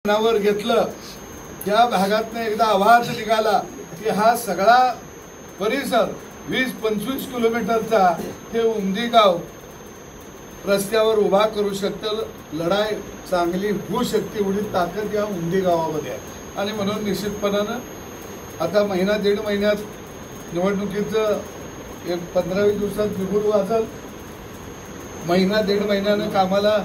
नावर घेतलं त्या भागातनं एकदा आवाज निघाला की हा सगळा परिसर 20-25 किलोमीटरचा हे उमदी गाव रस्त्यावर उभा करू शकतं, लढाई चांगली होऊ शकते एवढी ताकद या उमदी गावामध्ये आहे। आणि म्हणून निश्चितपणानं आता महिना दीड महिन्यात निवडणुकीचं एक 15-20 दिवसात बिगुल वाजल, महिना दीड महिन्यानं कामाला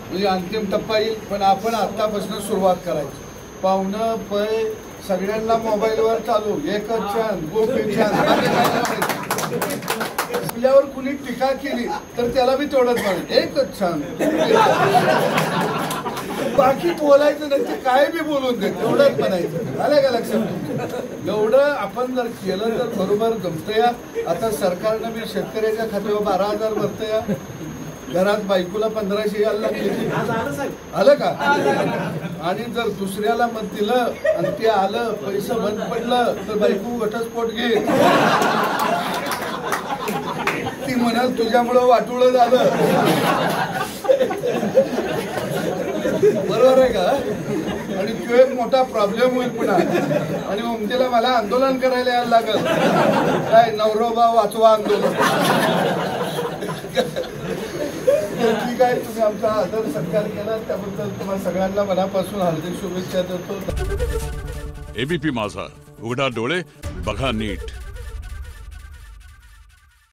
म्हणजे अंतिम टप्पा येईल। पण आपण आतापासून सुरुवात करायची। पाहुणं पै सगळ्यांना मोबाईलवर चालू एकच छान गोपी छान आपल्यावर कुणी टीका केली तर त्याला मी तेवढंच म्हणेन एकच छान बाकी बोलायचं नाही, ते काय बी बोलून दे तेवढंच म्हणायचं। आलं का लक्षात? एवढं आपण जर केलं तर बरोबर जमतंय। आता सरकारनं मी शेतकऱ्याच्या खात्यावर 12,000 भरतंय, घरात बायकोला 1500 यायला लागले, आलं का? आणि जर दुसऱ्याला मत दिलं आणि ते आलं पैसे बंद पडलं तर बायको घटस्फोट घे, ती म्हणाल तुझ्यामुळं वाटोळं झालं, बरोबर आहे का? आणि तो एक मोठा प्रॉब्लेम होईल पुन्हा। आणि उमदीला मला आंदोलन करायला यायला लागल, काय नवरोबा वाचवा आंदोलन। ठीक आहे, तुम्ही आमचा आदर सत्कार केला त्याबद्दल तुम्हाला सगळ्यांना मनापासून हार्दिक शुभेच्छा देतो। एबीपी माझा, उघडा डोळे बघा नीट।